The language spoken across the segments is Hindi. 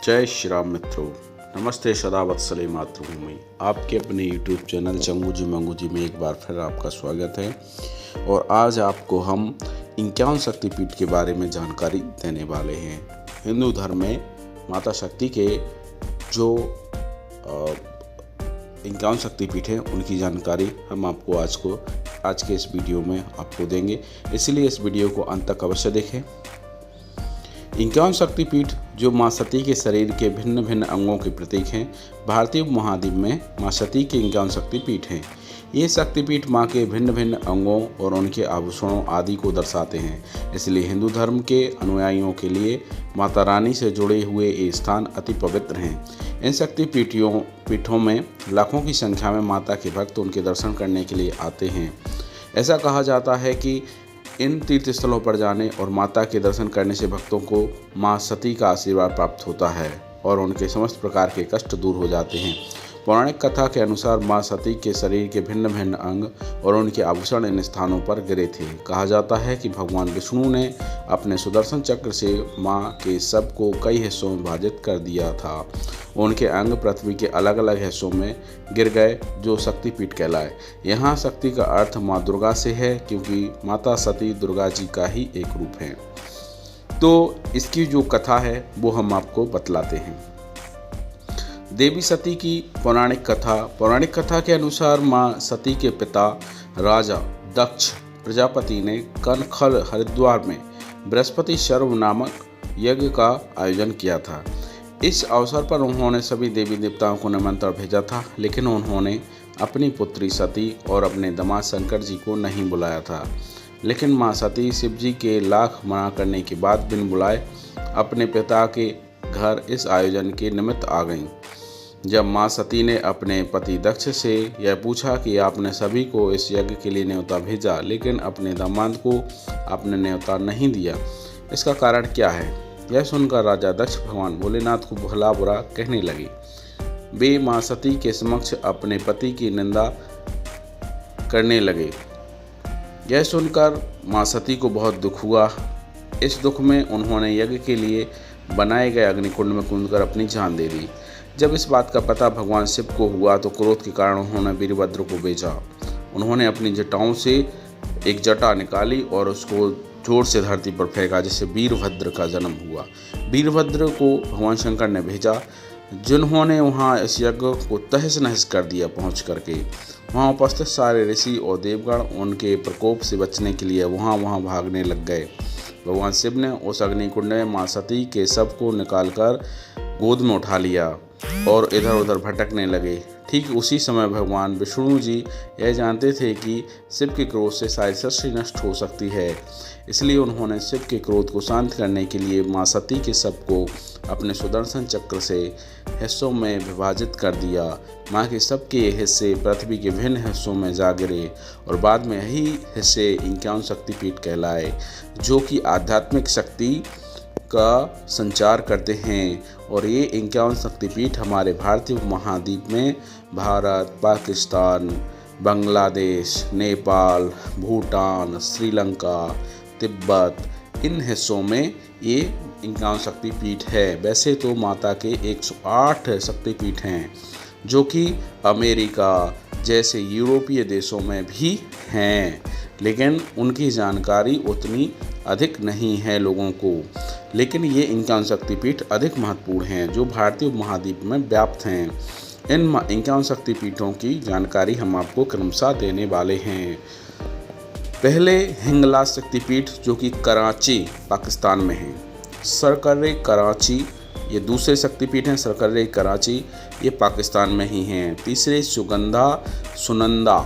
जय श्री राम मित्रों। नमस्ते सदा वत्सले मातृभूमि। आपके अपने YouTube चैनल चंगू जी में एक बार फिर आपका स्वागत है। और आज आपको हम 51 शक्तिपीठ के बारे में जानकारी देने वाले हैं। हिंदू धर्म में माता शक्ति के जो 51 शक्तिपीठ हैं उनकी जानकारी हम आपको आज के इस वीडियो में आपको देंगे, इसलिए इस वीडियो को अंत तक अवश्य देखें। 51 शक्तिपीठ जो माँ सती के शरीर के भिन्न भिन्न अंगों के प्रतीक हैं। भारतीय उपमहाद्वीप में माँ सती के 51 शक्तिपीठ हैं। ये शक्तिपीठ माँ के भिन्न भिन्न अंगों और उनके आभूषणों आदि को दर्शाते हैं। इसलिए हिंदू धर्म के अनुयायियों के लिए माता रानी से जुड़े हुए ये स्थान अति पवित्र हैं। इन शक्तिपीठों में लाखों की संख्या में माता के भक्त उनके दर्शन करने के लिए आते हैं। ऐसा कहा जाता है कि इन तीर्थ स्थलों पर जाने और माता के दर्शन करने से भक्तों को माँ सती का आशीर्वाद प्राप्त होता है और उनके समस्त प्रकार के कष्ट दूर हो जाते हैं। पौराणिक कथा के अनुसार माँ सती के शरीर के भिन्न भिन्न अंग और उनके आभूषण इन स्थानों पर गिरे थे। कहा जाता है कि भगवान विष्णु ने अपने सुदर्शन चक्र से माँ के सब को कई हिस्सों में विभाजित कर दिया था। उनके अंग पृथ्वी के अलग अलग हिस्सों में गिर गए, जो शक्तिपीठ कहलाए। यहाँ शक्ति का अर्थ माँ दुर्गा से है, क्योंकि माता सती दुर्गा जी का ही एक रूप है। तो इसकी जो कथा है वो हम आपको बतलाते हैं। देवी सती की पौराणिक कथा के अनुसार माँ सती के पिता राजा दक्ष प्रजापति ने कनखल हरिद्वार में बृहस्पति सर्व नामक यज्ञ का आयोजन किया था। इस अवसर पर उन्होंने सभी देवी देवताओं को निमंत्रण भेजा था, लेकिन उन्होंने अपनी पुत्री सती और अपने दामाद शंकर जी को नहीं बुलाया था। लेकिन माँ सती शिव जी के लाख मना करने के बाद बिन बुलाए अपने पिता के घर इस आयोजन के निमित्त आ गईं। जब माँ सती ने अपने पति दक्ष से यह पूछा कि आपने सभी को इस यज्ञ के लिए न्योता भेजा, लेकिन अपने दामाद को आपने न्योता नहीं दिया, इसका कारण क्या है? यह सुनकर राजा दक्ष भगवान भोलेनाथ को भला बुरा कहने लगे। वे माँ सती के समक्ष अपने पति की निंदा करने लगे। यह सुनकर माँ सती को बहुत दुख हुआ। इस दुख में उन्होंने यज्ञ के लिए बनाए गए अग्निकुंड में कूदकर अपनी जान दे दी। जब इस बात का पता भगवान शिव को हुआ तो क्रोध के कारण उन्होंने वीरभद्र को भेजा। उन्होंने अपनी जटाओं से एक जटा निकाली और उसको जोर से धरती पर फेंका, जिससे वीरभद्र का जन्म हुआ। वीरभद्र को भगवान शंकर ने भेजा, जिन्होंने वहाँ इस यज्ञ को तहस नहस कर दिया। पहुँच करके वहाँ उपस्थित सारे ऋषि और देवगण उनके प्रकोप से बचने के लिए वहाँ भागने लग गए। भगवान शिव ने उस अग्निकुंड में माँ सती के शव को निकालकर गोद में उठा लिया और इधर उधर भटकने लगे। ठीक उसी समय भगवान विष्णु जी यह जानते थे कि शिव के क्रोध से सारी सृष्टि नष्ट हो सकती है, इसलिए उन्होंने शिव के क्रोध को शांत करने के लिए माँ सती के शव को अपने सुदर्शन चक्र से हिस्सों में विभाजित कर दिया। माँ के शव के हिस्से पृथ्वी के विभिन्न हिस्सों में जा गिरे और बाद में यही हिस्से 51 शक्तिपीठ कहलाए, जो कि आध्यात्मिक शक्ति का संचार करते हैं। और ये 51 शक्तिपीठ हमारे भारतीय उपमहाद्वीप में भारत, पाकिस्तान, बांग्लादेश, नेपाल, भूटान, श्रीलंका, तिब्बत, इन हिस्सों में ये 51 शक्तिपीठ है। वैसे तो माता के 108 शक्तिपीठ हैं, जो कि अमेरिका जैसे यूरोपीय देशों में भी हैं, लेकिन उनकी जानकारी उतनी अधिक नहीं है लोगों को। लेकिन ये 51 शक्तिपीठ अधिक महत्वपूर्ण हैं, जो भारतीय उपमहाद्वीप में व्याप्त हैं। इन 51 शक्तिपीठों की जानकारी हम आपको क्रमशः देने वाले हैं। पहले हिंगलाज शक्तिपीठ, जो कि कराची पाकिस्तान में है। सरकर्रे कराची ये दूसरे शक्तिपीठ हैं। सरकर्रे कराची ये पाकिस्तान में ही हैं। तीसरे सुनंदा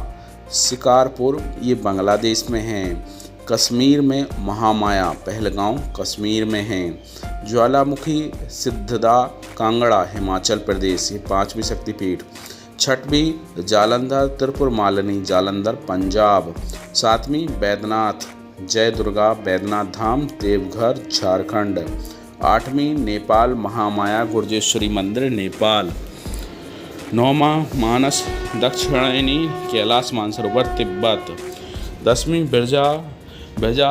शिकारपुर ये बांग्लादेश में हैं। कश्मीर में महामाया पहलगांव कश्मीर में हैं। ज्वालामुखी सिद्धदा कांगड़ा हिमाचल प्रदेश ये 5वीं शक्तिपीठ। 6वीं जालंधर त्रिपुर मालिनी जालंधर पंजाब। 7वीं बैद्यनाथ जय दुर्गा बैद्यनाथ धाम देवघर झारखंड। 8वीं नेपाल महामाया गुर्जेश्वरी मंदिर नेपाल। 9वां मानस दक्षिणायनी कैलाश मानसरोवर तिब्बत। 10वीं बिरजा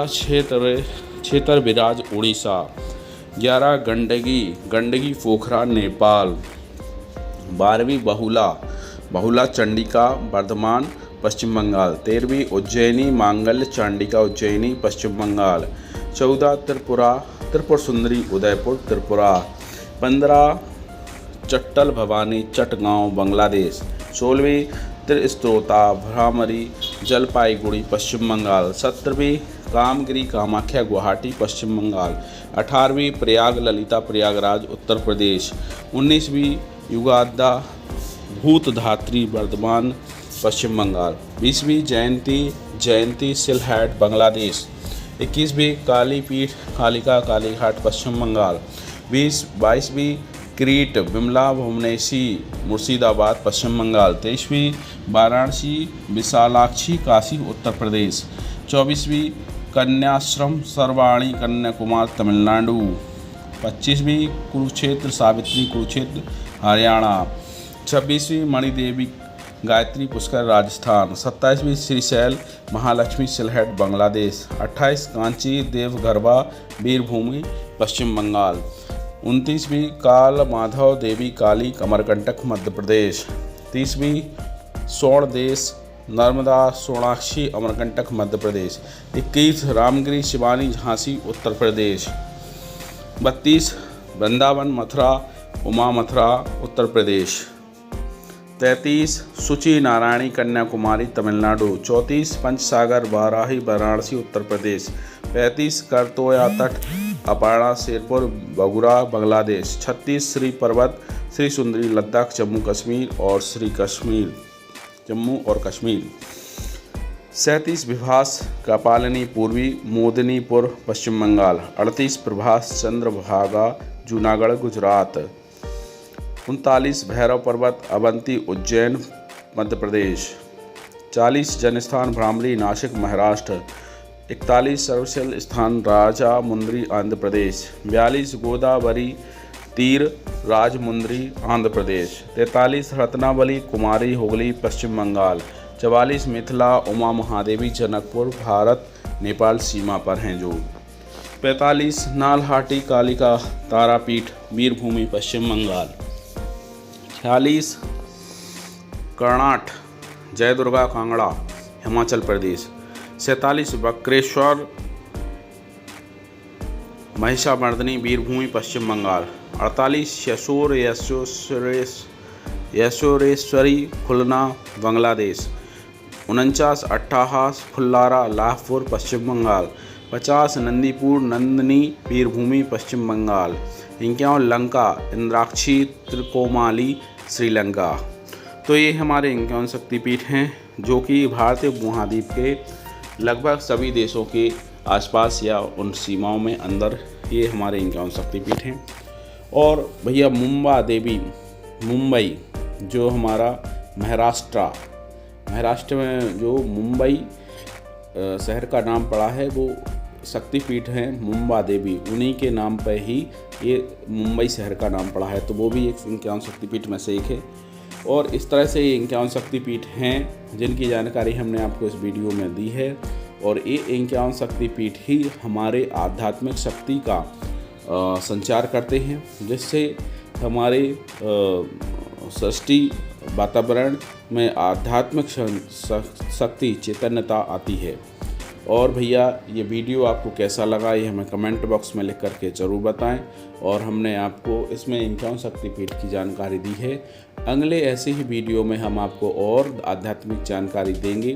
क्षेत्र विराज उड़ीसा। 11 गंडकी पोखरा नेपाल। 12वीं बहुला चंडिका वर्धमान पश्चिम बंगाल। 13वीं उज्जैनी मांगल्य चांडिका उज्जैनी पश्चिम बंगाल। 14 त्रिपुर सुंदरी उदयपुर त्रिपुरा। 15 चट्टल भवानी चटगांव बांग्लादेश। 16वीं त्रिस्त्रोता भ्रामरी जलपाईगुड़ी पश्चिम बंगाल। 17वीं कामगिरी कामाख्या गुवाहाटी पश्चिम बंगाल। 18वीं प्रयाग ललिता प्रयागराज उत्तर प्रदेश। 19वीं युगादा भूतधात्री वर्धमान पश्चिम बंगाल। 20वीं जयंती सिलहट बांग्लादेश। 21वीं कालीपीठ कालिका कालीघाट पश्चिम बंगाल। 22वीं क्रीट विमला भुवनेशी मुर्शिदाबाद पश्चिम बंगाल। 23वीं वाराणसी विशालाक्षी काशी उत्तर प्रदेश। 24वीं कन्याश्रम सर्वाणी कन्याकुमारी तमिलनाडु। 25वीं कुरुक्षेत्र सावित्री कुरुक्षेत्र हरियाणा। 26वीं मणिदेवी गायत्री पुष्कर राजस्थान। 27वीं श्रीशैल महालक्ष्मी सिलहट बांग्लादेश। 28 कांची देवगरबा वीरभूमि पश्चिम बंगाल। 29वीं काल माधव देवी काली कमरकंटक मध्य प्रदेश। 30वीं स्वर्ण देश नर्मदा सोनाक्षी अमरकंटक मध्य प्रदेश। 21 रामगिरी शिवानी झांसी उत्तर प्रदेश। 32 वृंदावन मथुरा उमा मथुरा उत्तर प्रदेश। 33 सुचि नारायणी कन्याकुमारी तमिलनाडु। 34 पंचसागर बाराही वाराणसी उत्तर प्रदेश। 35 करतोया तट अपाड़ा शेरपुर बगुरा बांग्लादेश। 36 श्री पर्वत श्री सुंदरी लद्दाख जम्मू और कश्मीर। 37 विभास कपालिनी पूर्वी मोदिनीपुर पश्चिम बंगाल। 38 प्रभास चंद्रभागा जूनागढ़ गुजरात। 39 भैरव पर्वत अवंती उज्जैन मध्य प्रदेश। 40 जनस्थान भ्रामरी नासिक महाराष्ट्र। 41 सर्वशैल स्थान राजा मुंद्री आंध्र प्रदेश। 42 गोदावरी तीर राजमुंद्री आंध्र प्रदेश। 43 रत्नावली कुमारी हुगली पश्चिम बंगाल। 44 मिथिला उमा महादेवी जनकपुर भारत नेपाल सीमा पर हैं जो। 45 नालहाटी कालिका तारापीठ वीरभूमि पश्चिम बंगाल। 46 कर्णाट जय दुर्गा कांगड़ा हिमाचल प्रदेश। 47 बक्रेश्वर महिषामर्दिनी वीरभूमि पश्चिम बंगाल। 48 यशोरेश्वरी खुलना बांग्लादेश। 49 अट्ठाहास फुल्लारा लाहपुर पश्चिम बंगाल। 50 नंदीपुर नंदनी वीरभूमि पश्चिम बंगाल। 51 लंका इंद्राक्षी त्रिकोमाली श्रीलंका। तो ये हमारे 51 शक्तिपीठ हैं जो कि भारतीय उपमहाद्वीप के लगभग सभी देशों के आसपास या उन सीमाओं में अंदर ये हमारे 51 शक्तिपीठ हैं। और भैया मुंबा देवी मुंबई जो हमारा महाराष्ट्र में जो मुंबई शहर का नाम पड़ा है वो शक्तिपीठ हैं मुंबा देवी, उन्हीं के नाम पर ही ये मुंबई शहर का नाम पड़ा है। तो वो भी एक 51 शक्तिपीठ में से एक है। और इस तरह से ये 51 शक्तिपीठ हैं जिनकी जानकारी हमने आपको इस वीडियो में दी है। और ये 51 शक्तिपीठ ही हमारे आध्यात्मिक शक्ति का संचार करते हैं, जिससे हमारे सृष्टि वातावरण में आध्यात्मिक शक्ति चैतन्यता आती है। और भैया ये वीडियो आपको कैसा लगा ये हमें कमेंट बॉक्स में लिख करके ज़रूर बताएं। और हमने आपको इसमें 51 शक्तिपीठ की जानकारी दी है। अगले ऐसे ही वीडियो में हम आपको और आध्यात्मिक जानकारी देंगे।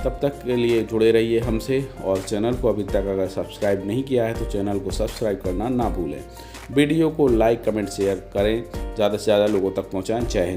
तब तक के लिए जुड़े रहिए हमसे। और चैनल को अभी तक अगर सब्सक्राइब नहीं किया है तो चैनल को सब्सक्राइब करना ना भूलें। वीडियो को लाइक कमेंट शेयर करें, ज़्यादा से ज़्यादा लोगों तक पहुँचाएँ। जय हिंद।